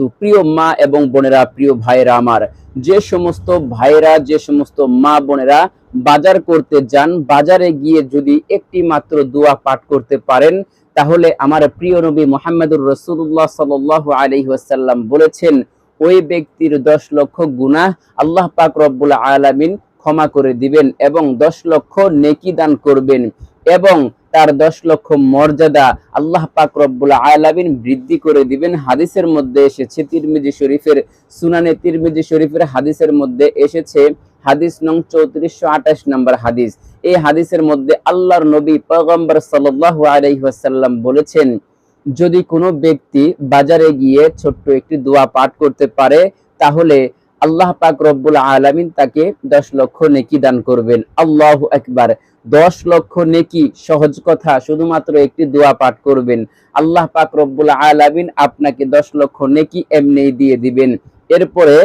তো প্রিয় মা এবং বোনেরা, প্রিয় ভাইরা আমার, যে সমস্ত ভাইরা, যে সমস্ত মা বোনেরা বাজার করতে যান, বাজারে গিয়ে যদি একটি মাত্র দোয়া পাঠ করতে পারেন, তাহলে আমার প্রিয় নবী মুহাম্মদুর রাসূলুল্লাহ সাল্লাল্লাহু আলাইহি ওয়াসাল্লাম বলেছেন, ওই ব্যক্তির 10 লক্ষ গুনাহ আল্লাহ পাক রব্বুল আলামিন ক্ষমা করে দিবেন এবং 10 লক্ষ নেকি দান করবেন এবং তার 10 লক্ষ মর্যাদা আল্লাহ পাক রব্বুল আলামিন বৃদ্ধি করে দিবেন। হাদিসের মধ্যে এসেছে, তিরমিজি শরীফের সুনানে তিরমিজি শরীফের হাদিসের মধ্যে এসেছে, হাদিস নং 3428 নম্বর হাদিস। এই হাদিসের মধ্যে আল্লাহর নবী পয়গম্বর সাল্লাল্লাহু আলাইহি ওয়াসাল্লাম বলেছেন, যদি কোনো ব্যক্তি বাজারে গিয়ে ছোট্ট একটি দোয়া পাঠ করতে পারে, তাহলে আল্লাহ পাক রব্বুল আলামিন তাকে 10 লক্ষ নেকি দান করবেন। আল্লাহু আকবার। 10 লক্ষ নেকি সহজ কথা, শুধুমাত্র একটি দোয়া পাঠ করবেন, আল্লাহ পাক রব্বুল আলামিন আপনাকে 10 লক্ষ নেকি এমনিই দিয়ে দিবেন। এরপরে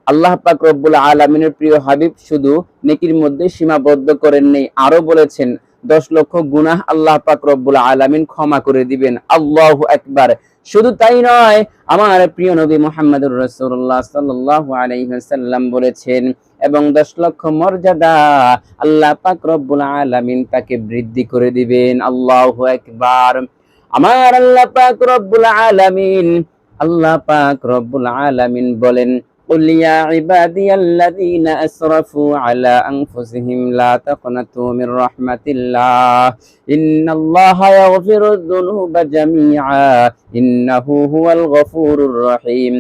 আল্লাহ পাক রব্বুল আলামিনের প্রিয় হাবিব শুধু নেকির মধ্যে সীমাবদ্ধ করেন নেই, আরো বলেছেন 10 লক্ষ গুনাহ আল্লাহ পাক রব্বুল আলামিন ক্ষমা করে দিবেন। আল্লাহু আকবার। শুধু তাই নয়, আমার প্রিয় নবী মুহাম্মদুর রাসূলুল্লাহ সাল্লাল্লাহু আলাইহি ওয়াসাল্লাম বলেছেন, এবং 10 লক্ষ মর্যাদা আল্লাহ পাক রব্বুল আলামিন তাকে বৃদ্ধি করে দিবেন। আল্লাহু আকবার। আমার আল্লাহ পাক রব্বুল আলামিন বলেন, قل يا عبادي الذين أسرفوا على أنفسهم لا تقنطوا من رحمة الله إن الله يغفر الذنوب جميعا إنه هو الغفور الرحيم।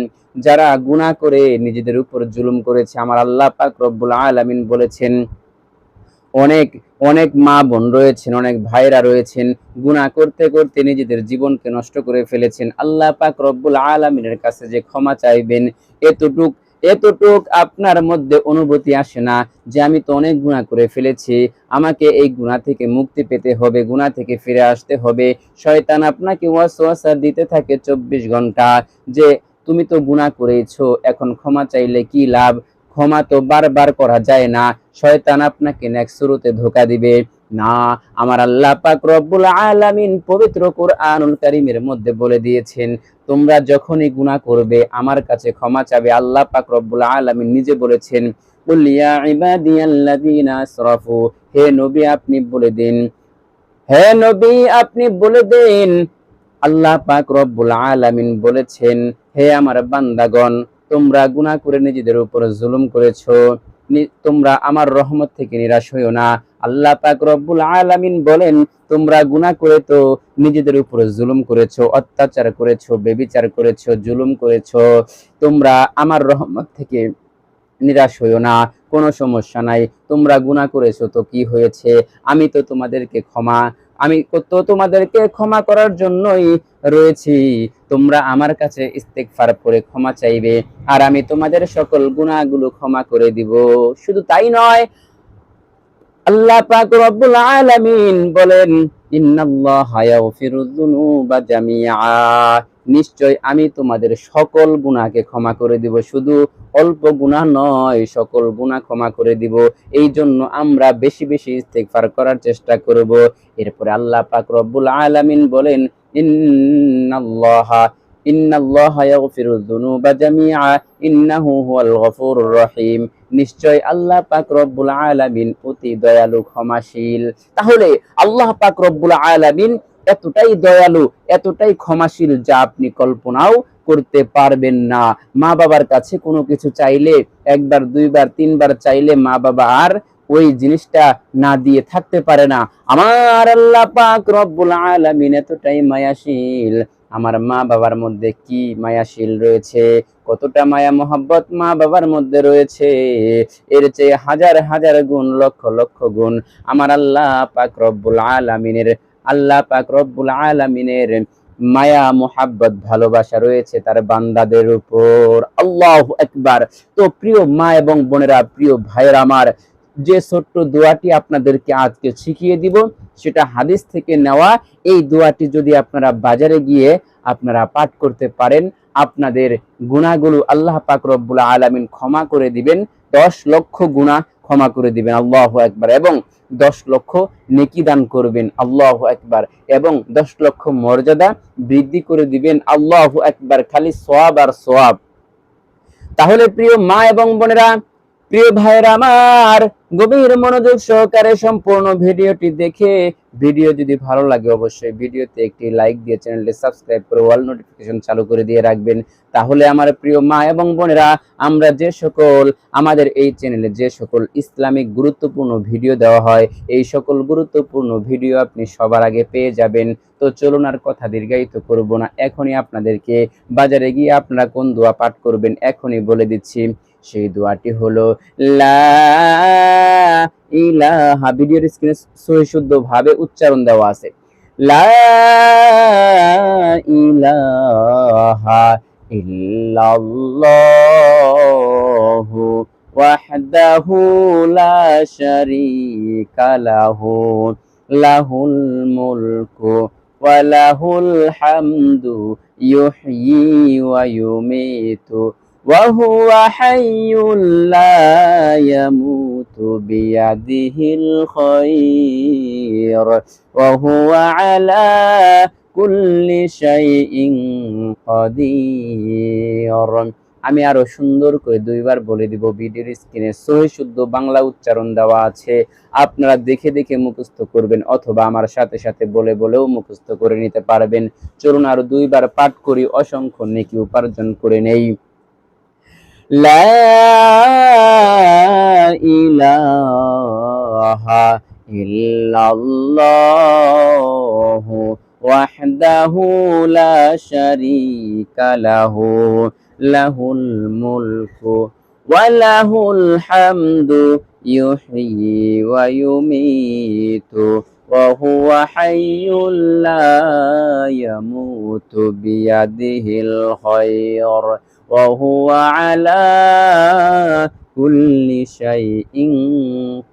যারা গুনাহ করে নিজেদের উপর জুলুম করেছে, আমার আল্লাহ পাক রব্বুল আলামিন বলেছেন, অনেক অনেক মা বোন রয়েছেন, অনেক ভাইরা রয়েছেন, গুনাহ করতে করতে নিজেদের জীবনকে নষ্ট করে ফেলেছেন। আল্লাহ পাক রব্বুল আলামিনের কাছে যে ক্ষমা চাইবেন, এতটুক আপনার মধ্যে অনুভূতি আসে না যে আমি তো অনেক গুনাহ করে ফেলেছি, আমাকে এই গুনাহ থেকে মুক্তি পেতে হবে, গুনাহ থেকে ফিরে আসতে হবে। শয়তান আপনাকে ওয়াসওয়াসা দিতে থাকে 24 ঘন্টা যে তুমি তো গুনাহ করেছো, এখন ক্ষমা চাইলে কি লাভ, ক্ষমা তো বারবার করা যায় না। শয়তান আপনাকে নেক্সট শুরুতে ধোঁকা দিবে না। আমার আল্লাহ পাক রব্বুল আলামিন পবিত্র কুরআনুল কারীমের মধ্যে বলে দিয়েছেন, তোমরা যখনই গুনাহ করবে আমার কাছে ক্ষমা চাবে। আল্লাহ পাক রব্বুল আলামিন নিজে বলেছেন, কুল ইয়া ইবাদিয়াল্লাযীনা আসরাফু, হে নবী আপনি বলে দিন, হে নবী আপনি বলে দিন, আল্লাহ পাক রব্বুল আলামিন বলেছেন, হে আমার বান্দাগণ, তোমরা গুনাহ করে নিজেদের উপর জুলুম করেছো, তোমরা আমার রহমত থেকে নিরাশ হইও না। আল্লাহ পাক রব্বুল আলামিন বলেন, তোমরা গুনাহ করে তো নিজেদের উপর জুলুম করেছো, অত্যাচার করেছো, ব্যভিচার করেছো, জুলুম করেছো, তোমরা আমার রহমত থেকে নিরাশ হইও না, কোনো সমস্যা নাই, তোমরা গুনাহ করেছো তো কি হয়েছে, আমি তো তোমাদেরকে ক্ষমা করার জন্যই রয়েছি। তোমরা আমার কাছে ইস্তেগফার করে ক্ষমা চাইবে, আর আমি তোমাদের সকল গুনাহগুলো ক্ষমা করে দিব। শুধু তাই নয়, আল্লাহ পাক রব্বুল আলামিন বলেন, ইন্নাল্লাহা ইয়াগফিরুয যুনুবা জামিআ, নিশ্চয় আমি তোমাদের সকল গুনাহকে ক্ষমা করে দিব, শুধু অল্প গুনাহ নয়, সকল গুনাহ ক্ষমা করে দিব। এই জন্য আমরা বেশি বেশি ইস্তেগফার করার চেষ্টা করব। এরপরে আল্লাহ পাক রব্বুল আলামিন বলেন, ইন্নাল্লাহা ইয়াগফিরুয যুনুবা জামিআ ইন্নাহু হুয়াল গফুরুর রহিম, নিশ্চয় আল্লাহ পাক রব্বুল আলামিন অতি দয়ালু, ক্ষমাশীল। তাহলে আল্লাহ পাক রব্বুল আলামিন এতটাই দয়ালু, এতটাই ক্ষমাশীল যা আপনি কল্পনাও করতে পারবেন না। মা বাবার কাছে কোনো কিছু চাইলে, একবার দুইবার তিনবার চাইলে মা বাবা আর ওই জিনিসটা না দিয়ে থাকতে পারে না। আমার আল্লাহ পাক রব্বুল আলামিন এতটাই মায়াশীল। আমার মা বাবার মধ্যে কি মায়াশীল রয়েছে, কতটা মায়া মোহাব্বত মা বাবার মধ্যে রয়েছে, এর চেয়ে হাজার হাজার গুণ, লক্ষ লক্ষ গুণ আমার আল্লাহ পাক রব্বুল আলামিনের মায়া মোহাব্বত ভালোবাসা রয়েছে তার বান্দাদের উপর। আল্লাহু আকবার। তো প্রিয় মা এবং বোনেরা, প্রিয় ভাইয়েরা আমার, যে ছোট্ট দোয়াটি আপনাদেরকে আজকে শিখিয়ে দিব সেটা হাদিস থেকে নেওয়া। এই দোয়াটি যদি আপনারা বাজারে গিয়ে আপনারা পাঠ করতে পারেন, আপনাদের গুনাহগুলো আল্লাহ পাক রব্বুল আলামিন ক্ষমা করে দিবেন, 10 লক্ষ গুনাহ ক্ষমা করে দিবেন, আল্লাহু আকবার, এবং 10 লক্ষ নেকি দান করবেন, আল্লাহু আকবার, এবং 10 লক্ষ মর্যাদা বৃদ্ধি করে দিবেন, আল্লাহু আকবার। খালি সওয়াব আর সওয়াব। তাহলে প্রিয় মা এবং বোনেরা, প্রিয় ভাইরা আমার, গভীর মনোযোগ সহকারে সম্পূর্ণ ভিডিওটি দেখে, ভিডিও যদি ভালো লাগে অবশ্যই ভিডিওতে একটি লাইক দিয়ে চ্যানেলটি সাবস্ক্রাইব করে অল নোটিফিকেশন চালু করে দিয়ে রাখবেন। তাহলে আমার প্রিয় মা এবং বোনেরা, আমরা যে সকল আমাদের এই চ্যানেলে যে সকল ইসলামিক গুরুত্বপূর্ণ ভিডিও দেওয়া হয়, এই সকল গুরুত্বপূর্ণ ভিডিও আপনি সবার আগে পেয়ে যাবেন। তো চলুন আর কথা দীর্ঘায়িত করব না, এখনই আপনাদেরকে বাজারে গিয়ে আপনারা কোন দোয়া পাঠ করবেন এখনই বলে দিচ্ছি। সেই দোয়াটি হলো লা ইলাহা, ভিডিওর স্ক্রিনে সহি শুদ্ধ ভাবে উচ্চারণ দেওয়া আছে, লা ইলাহা ইল্লাল্লাহু ওয়াহদাহু লা শারীকা লাহু লাহুল মুলকু ওয়া লাহুল হামদু ইউহয়ী ওয়া ইউমীতু ওয়া হুয়া হাইয়্যুল লা ইয়ামুতু বিয়াদিহিল খায়র ওয়া হুয়া আলা কুল্লি শাইইন কাদির। আমি আরো সুন্দর করে দুইবার বলে দিব, ভিডিওর স্ক্রিনে সহি শুদ্ধ বাংলা উচ্চারণ দেওয়া আছে, আপনারা দেখে দেখে মুখস্থ করবেন অথবা আমার সাথে সাথে বলে বলেও মুখস্থ করে নিতে পারবেন। চলুন আরো দুইবার পাঠ করি, অসংখ্য নেকি উপার্জন করে নেই। লা ইলাহা ইল্লাল্লাহু ওয়াহদাহু লা শারীকা লাহু লাহুল মুলকু ওয়া লাহুল হামদু ইউহয়ী ওয়া ইউমীতু ওয়া হুয়া হাইয়্যুল লা ইয়ামুতু বিয়াদিহিল খায়র ওয়া হুয়া আলা কুল্লি শাইইন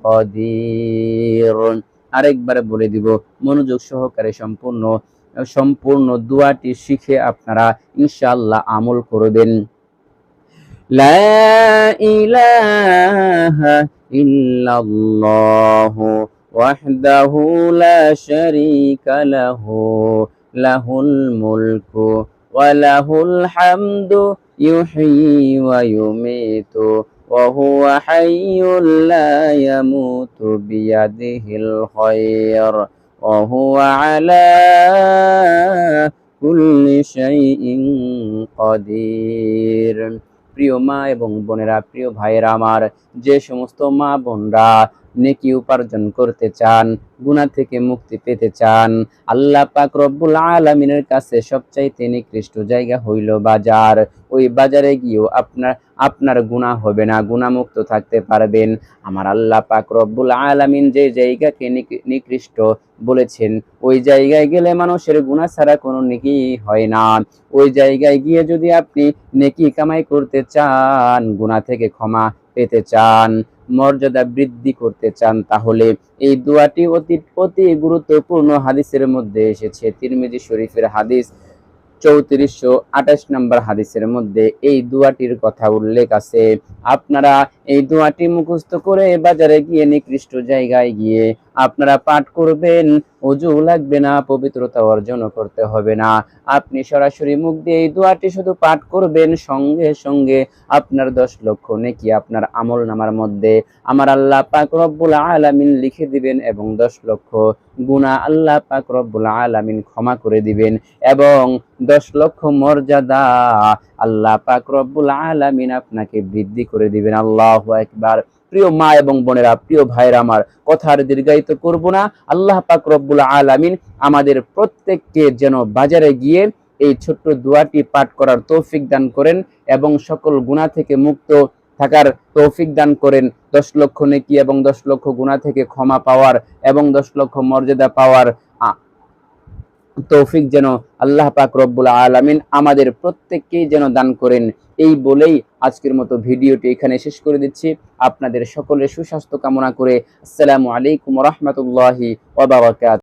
কাদির। আরেকবার বলে দিব, মনোযোগ সহকারে সম্পূর্ণ দোয়াটি শিখে আপনারা ইনশাআল্লাহ আমল করবেন। লা ইলাহা ইল্লাল্লাহু ওয়াহদাহু লা শারীকা লাহু লাহুল মুলকু ওয়া লাহুল হামদু ইউহয়ী ওয়া ইউমীতু ওয়া হুয়া হাইয়্যুল লা ইয়ামুতু বিয়াদিহিল খায়র ওয়া হুয়া আলা কুল্লি শাইইন কাদির। প্রিয় মা এবং বোনেরা, প্রিয় ভাইয়েরা আমার, যে সমস্ত মা বোনরা নেকি উপার্জন করতে চান, গুনাহ থেকে মুক্তি পেতে চান, আল্লাহ পাক রব্বুল আলামিনের কাছে সবচাইতে নিকৃষ্ট জায়গা হইল বাজার। ওই বাজারে গিয়েও আপনার গুনাহ হবে না, গুনাহমুক্ত থাকতে পারবেন। আমার আল্লাহ পাক রব্বুল আলামিন যে জায়গাকে নিকৃষ্ট বলেছেন, ওই জায়গায় গেলে মানুষের গুনাহ ছাড়া কোনো নেকি হয় না। ওই জায়গায় গিয়ে যদি আপনি নেকি কামাই করতে চান, গুনাহ থেকে ক্ষমা পেতে চান, মর্যাদা বৃদ্ধি করতে চান, তাহলে এই দোয়াটি অতি গুরুত্বপূর্ণ হাদিসের মধ্যে এসেছে। তিরমিজি শরীফের হাদিস 3428 নম্বর হাদিসের মধ্যে এই দোয়াটির কথা উল্লেখ আছে। আপনারা এই দোয়াটি মুখস্থ করে বাজারে গিয়ে নিকৃষ্ট জায়গায় গিয়ে আপনারা পাঠ করবেন। ওযু লাগবে না, পবিত্রতা অর্জন করতে হবে না, আপনি সরাসরি মুখ দিয়ে এই দোয়াটি শুধু পাঠ করবেন, সঙ্গে সঙ্গে আপনার 10 লক্ষ নেকি আপনার আমলনামার মধ্যে আমার আল্লাহ পাক রব্বুল আলামিন লিখে দিবেন এবং 10 লক্ষ গুনাহ আল্লাহ পাক রব্বুল আলামিন ক্ষমা করে দিবেন এবং 10 লক্ষ মর্যাদা আল্লাহ পাক রব্বুল আলামিন আপনাকে বৃদ্ধি করে দিবেন। আল্লাহু আকবার। প্রিয় মা এবং বোনেরা, প্রিয় ভাইরা আমার, কথা আর দীর্ঘায়িত করব না। আল্লাহ পাক রব্বুল আলামিন আমাদের প্রত্যেককে যেন বাজারে গিয়ে এই ছোট্ট দোয়াটি পাঠ করার তৌফিক দান করেন এবং সকল গুনাহ থেকে মুক্ত থাকার তৌফিক দান করেন। 10 লক্ষ নেকি এবং 10 লক্ষ গুনাহ থেকে ক্ষমা পাওয়ার এবং 10 লক্ষ মর্যাদা পাওয়ার তৌফিক যেন আল্লাহ পাক রব্বুল আলামিন আমাদের প্রত্যেককেই যেন দান করেন। এই বলেই আজকের মতো ভিডিওটি এখানে শেষ করে দিচ্ছি। আপনাদের সকলের সুস্বাস্থ্য কামনা করে আসসালামু আলাইকুম ওয়া রাহমাতুল্লাহি ওয়া বারাকাতুহু।